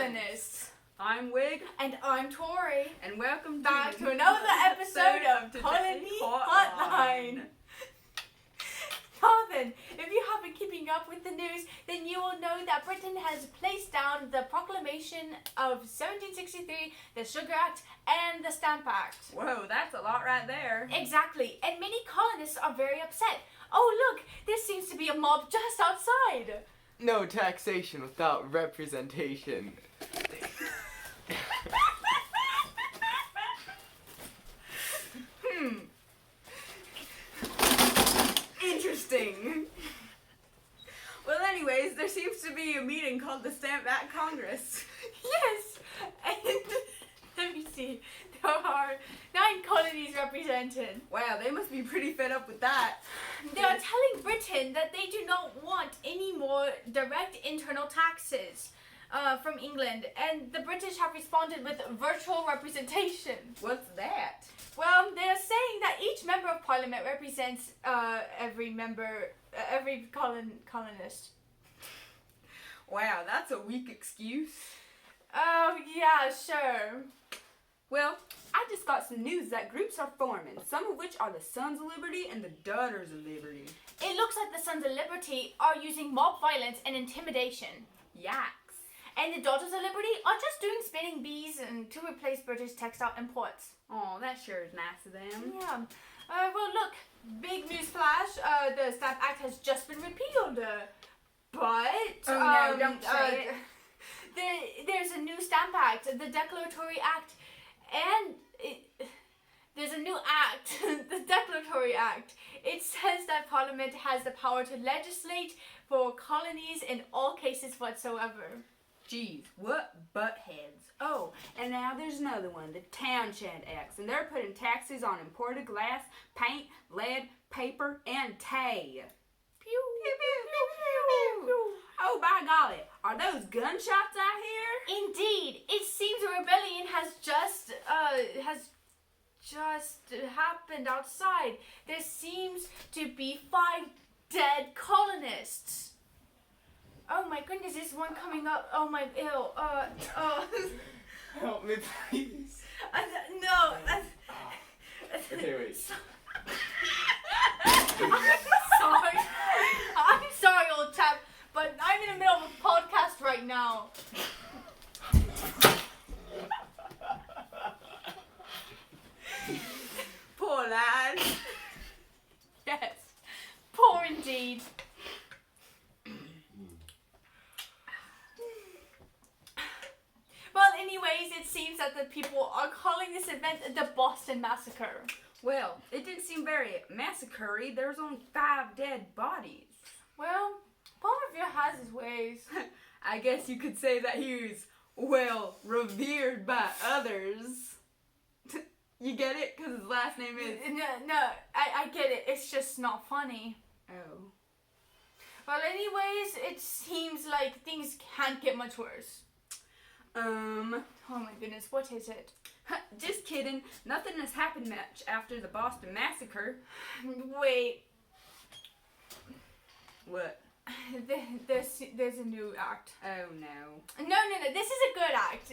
colonists. I'm Wig. And I'm Tori. And welcome back to another episode of Colony Hotline. Now then, if you have been keeping up with the news, then you will know that Britain has placed down the Proclamation of 1763, the Sugar Act, and the Stamp Act. Whoa, that's a lot right there. Exactly, and many colonists are very upset. Oh look, there seems to be a mob just outside. No taxation without representation. Interesting. Well, anyways, there seems to be a meeting called the Stamp Act Congress. Yes, and let me see. There are 9 colonies represented. Wow, they must be pretty fed up with that. They are telling Britain that they do not want any more direct internal taxes from England, and the British have responded with virtual representation. What's that? Well, they are saying that each member of parliament represents every colonist. Wow, that's a weak excuse. Oh, yeah, sure. Well, I just got some news that groups are forming, some of which are the Sons of Liberty and the Daughters of Liberty. It looks like the Sons of Liberty are using mob violence and intimidation. Yikes. And the Daughters of Liberty are just doing spinning bees and to replace British textile imports. Oh, that sure is nice of them. Yeah. Well, look, big news flash. The Stamp Act has just been repealed. But no, don't say it. There's a new Stamp Act, the Declaratory Act, and there's a new act, the Declaratory Act. It says that Parliament has the power to legislate for colonies in all cases whatsoever. Geez, what buttheads. Oh, and now there's another one, the Townshend Acts, and they're putting taxes on imported glass, paint, lead, paper, and tay. Pew, pew, pew, pew, pew. Oh, by golly, are those gunshots out here? Indeed, it seems a rebellion has just happened outside. There seems to be 5 dead colonists. Oh my goodness, there's one coming up. Oh my, ew, Help me, please. No. Okay, wait. I'm sorry, old chap, but I'm in the middle of a podcast right now. Poor lad. Yes, poor indeed. Well, anyways, it seems that the people are calling this event the Boston Massacre. Well, it didn't seem very massacre-y. There's only 5 dead bodies. Well, Paul Revere has his ways. I guess you could say that he was, well, revered by others. You get it? Because his last name is... No, I get it. It's just not funny. Oh. Well, anyways, it seems like things can't get much worse. Oh my goodness, what is it? Just kidding. Nothing has happened much after the Boston Massacre. Wait. What? There's a new act. Oh no. No. This is a good act.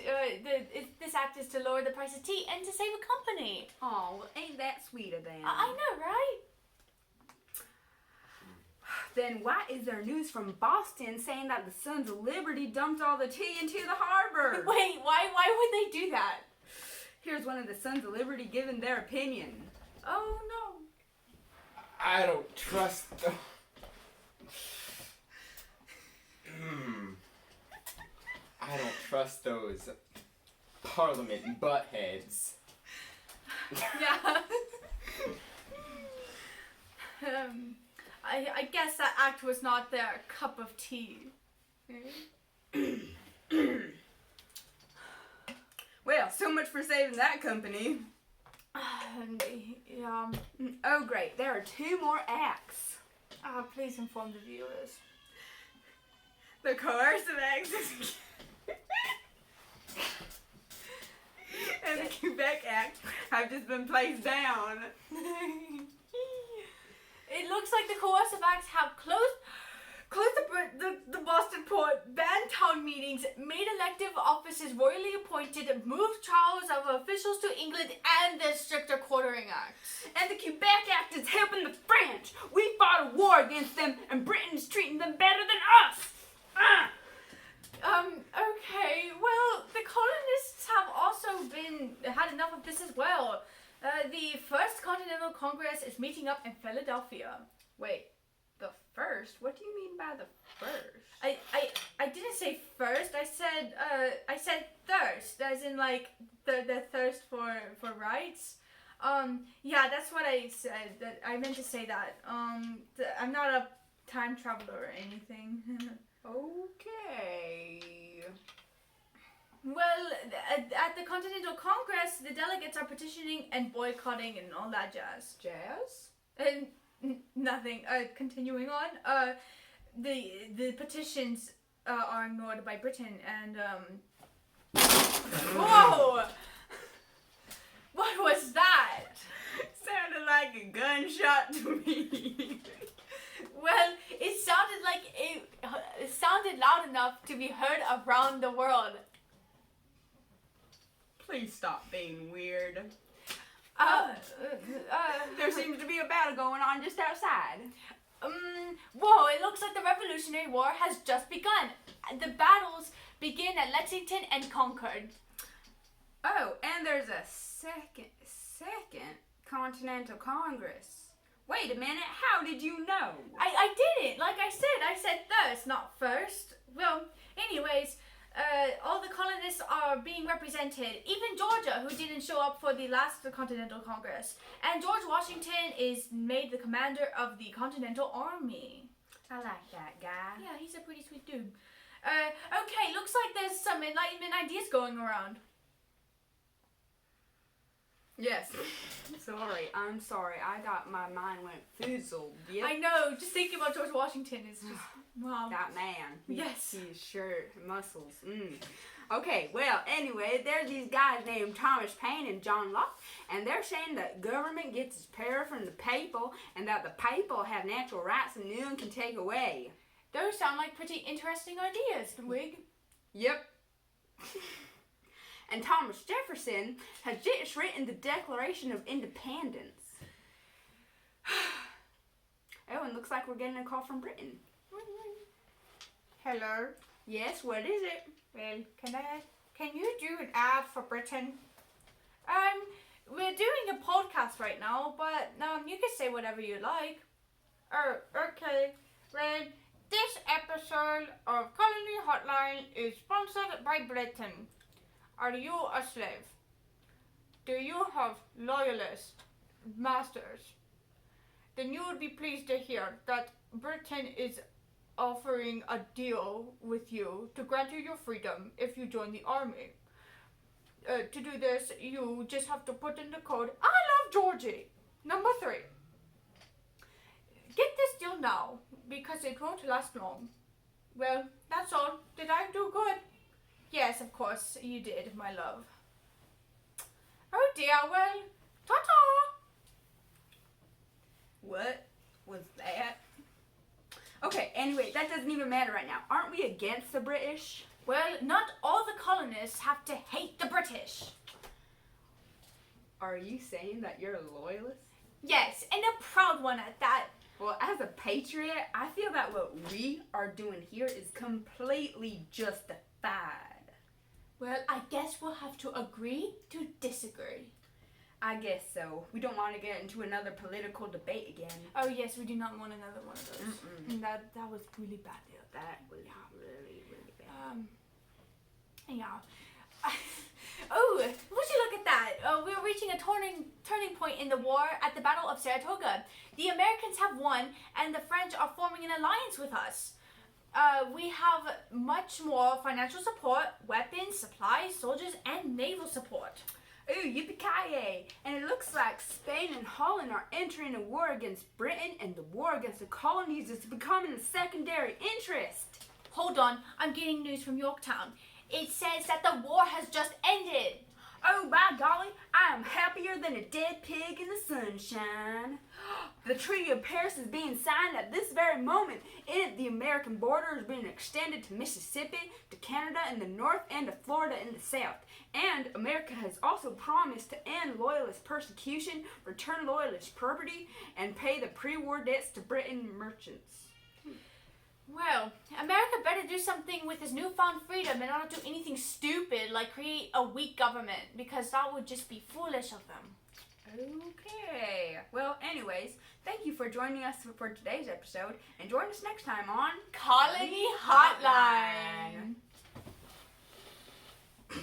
This act is to lower the price of tea and to save a company. Oh, well, ain't that sweet of them? I know, right? Then why is there news from Boston saying that the Sons of Liberty dumped all the tea into the harbor? Wait, why would they do that? Here's one of the Sons of Liberty giving their opinion. Oh no. I don't trust them. I don't trust those Parliament buttheads. Yeah. I guess that act was not their cup of tea. Well, so much for saving that company. Yeah. Oh great, there are 2 more acts. Please inform the viewers. The Coercive Acts and the Quebec Act have just been placed down. It looks like the coercive acts have closed the Boston port, banned town meetings, made elective offices royally appointed, moved trials of officials to England, and the stricter quartering act. And the Quebec Act is helping the French. We fought a war against them, and Britain is treating them better than us. Okay, well, the colonists have also had enough of this as well. The First Continental Congress is meeting up in Philadelphia. Wait, the first? What do you mean by the first? I didn't say first. I said thirst, as in like the thirst for rights. Yeah, that's what I said. That I meant to say that. I'm not a time traveler or anything. Okay. Well, at the Continental Congress, the delegates are petitioning and boycotting and all that jazz. Jazz? And nothing. Continuing on. The petitions are ignored by Britain and Whoa! What was that? Sounded like a gunshot to me. Well, it sounded like it sounded loud enough to be heard around the world. Please stop being weird. There There seems to be a battle going on just outside. Whoa, it looks like the Revolutionary War has just begun. The battles begin at Lexington and Concord. Oh, and there's a second Continental Congress. Wait a minute, how did you know? I didn't. Like I said thirst, not first. Well, anyways, all the colonists are being represented. Even Georgia, who didn't show up for the last Continental Congress. And George Washington is made the commander of the Continental Army. I like that guy. Yeah, he's a pretty sweet dude. Okay, looks like there's some Enlightenment ideas going around. Yes. I'm sorry. My mind went fizzled. Yep. I know, just thinking about George Washington is just, wow. That man. Yes. He's sure muscles. Okay, well, anyway, there's these guys named Thomas Paine and John Locke, and they're saying that government gets its power from the people, and that the people have natural rights and no one can take away. Those sound like pretty interesting ideas, Wig. Yep. And Thomas Jefferson has just written the Declaration of Independence. Oh, and looks like we're getting a call from Britain. Hello. Yes, what is it? Well, can you do an ad for Britain? We're doing a podcast right now, but you can say whatever you like. Oh, okay. Well, this episode of Colony Hotline is sponsored by Britain. Are you a slave? Do you have loyalist masters? Then you would be pleased to hear that Britain is offering a deal with you to grant you your freedom if you join the army. To do this, you just have to put in the code, I love Georgie, number 3. Get this deal now, because it won't last long. Well, that's all. Did I do good? Yes, of course, you did, my love. Oh dear, well, ta-ta! What was that? Okay, anyway, that doesn't even matter right now. Aren't we against the British? Well, not all the colonists have to hate the British. Are you saying that you're a loyalist? Yes, and a proud one at that. Well, as a patriot, I feel that what we are doing here is completely justified. Well, I guess we'll have to agree to disagree. I guess so. We don't want to get into another political debate again. Oh yes, we do not want another one of those. And that was really bad. That was really, really bad. Yeah. Oh, would you look at that? We're reaching a turning point in the war at the Battle of Saratoga. The Americans have won, and the French are forming an alliance with us. We have much more financial support, weapons, supplies, soldiers, and naval support. Ooh, yippee-ki-yay! And it looks like Spain and Holland are entering a war against Britain, and the war against the colonies is becoming a secondary interest. Hold on, I'm getting news from Yorktown. It says that the war has just ended. Oh, by golly, I am happier than a dead pig in the sunshine. The Treaty of Paris is being signed at this very moment. In it, the American border is being extended to Mississippi, to Canada in the north, and to Florida in the south. And America has also promised to end Loyalist persecution, return Loyalist property, and pay the pre-war debts to Britain merchants. Well, America better do something with its newfound freedom and not do anything stupid like create a weak government, because that would just be foolish of them. Okay. Well, anyways, thank you for joining us for today's episode, and join us next time on Colony Hotline.